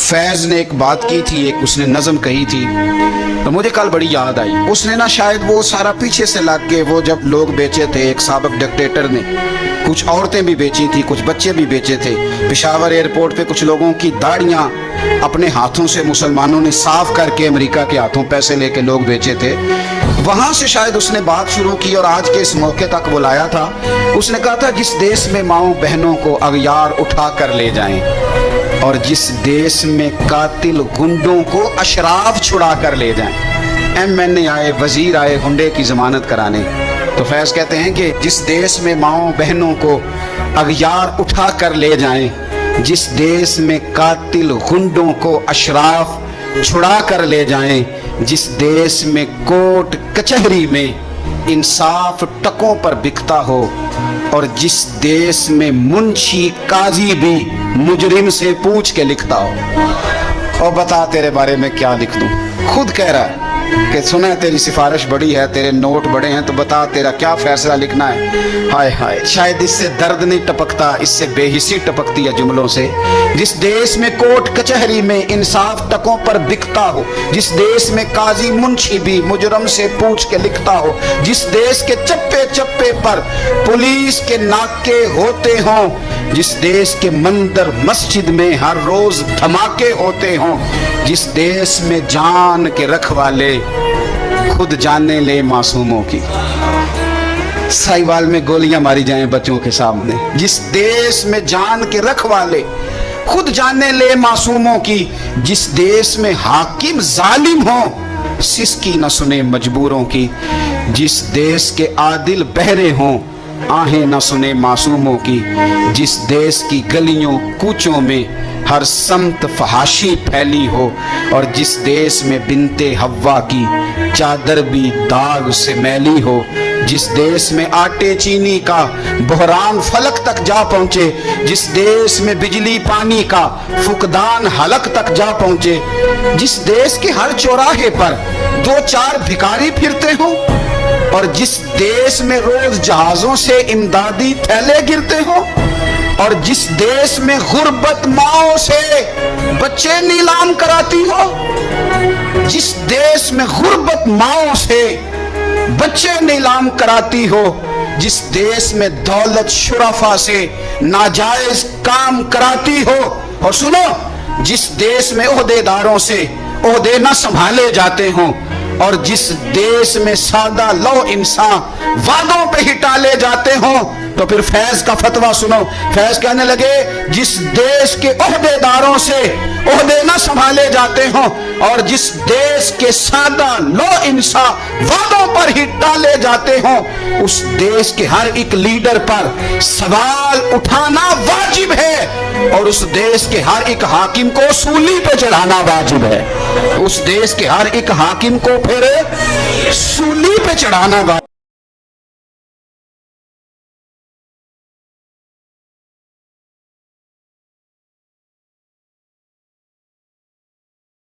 फैज ने एक बात की थी, एक उसने नज़म कही थी तो मुझे कल बड़ी याद आई। उसने ना शायद वो सारा पीछे से लग के, वो जब लोग बेचे थे, एक साबिक डिक्टेटर ने कुछ औरतें भी बेची थी, कुछ बच्चे भी बेचे थे। पेशावर एयरपोर्ट पे कुछ लोगों की दाढ़ियाँ अपने हाथों से मुसलमानों ने साफ करके अमेरिका के हाथों पैसे लेके लोग बेचे थे। वहाँ से शायद उसने बात शुरू की और आज के इस मौके तक बुलाया था। उसने कहा था जिस देश में माओ बहनों को अगयार उठा कर ले जाएं और जिस देश में कातिल गुंडों को अशराफ छुड़ा कर ले जाएं, MNA आए, वजीर आए गुंडे की जमानत कराने, तो फैज कहते हैं कि जिस देश में माओ बहनों को अगयार उठा कर ले जाएं, जिस देश में कातिल गुंडों को अशराफ छुड़ा कर ले जाएं, जिस देश में कोर्ट कचहरी में इंसाफ टकों पर बिकता हो और जिस देश में मुंशी काजी भी मुजरिम से पूछ के लिखता हो। और बता तेरे बारे में क्या लिख दूं? खुद कह रहा है कि सुना है तेरी सिफारिश बड़ी है, तेरे नोट बड़े हैं, तो बता तेरा क्या फैसला लिखना है। हाय हाय, शायद इससे दर्द नहीं टपकता, इससे बेहिसी टपकती है जुमलों से। जिस देश में कोर्ट कचहरी में इंसाफ टकों पर बिकता हो, जिस देश में काजी मुंशी भी मुजरम से पूछ के लिखता हो, जिस देश के चप्पे चप्पे पर पुलिस के नाके होते हों, जिस देश के मंदिर मस्जिद में हर रोज धमाके होते हों, जिस देश में जान के रखवाले खुद जाने ले मासूमों की, साहिवाल में गोलियां मारी जाएं बच्चों के सामने, जिस देश में जान के रखवाले खुद जाने ले मासूमों की, जिस देश में हाकिम जालिम हो सिसकी न सुने मजबूरों की, जिस देश के आदिल बहरे हों आहें न सुने मासूमों की, जिस देश की गलियों कूचों में हर समत फहाशी फैली हो और जिस देश में बिनते हव्वा की चादर भी दाग से मैली हो, जिस देश में आटे चीनी का बहरान फलक तक जा पहुंचे, जिस देश में बिजली पानी का फुकदान हलक तक जा पहुंचे, जिस देश के हर चौराहे पर दो चार भिखारी फिरते हो और जिस देश में रोज जहाजों से इमदादी थैले गिरते हो और जिस देश में गुर्बत माओ से बच्चे नीलाम कराती हो, जिस देश में गुर्बत माओ से बच्चे नीलाम कराती हो, जिस देश में दौलत शुरफा से नाजायज काम कराती हो, और सुनो, जिस देश में ओहदेदारों से ओहदे न संभाले जाते हों और जिस देश में सादा लो इंसान वादों पे ही टाले जाते हों, तो फिर फैज का फतवा सुनो। फैज कहने लगे जिस देश के ओहदेदारों से ओहदे न संभाले जाते हों और जिस देश के सादा लो इंसान वादों पर ही टाले जाते हों, उस देश के हर एक लीडर पर सवाल उठाना वाजिब है और उस देश के हर एक हाकिम को सूली पे चढ़ाना वाजिब है। उस देश के हर एक हाकिम को फिर सूली पे चढ़ाना वाजिब।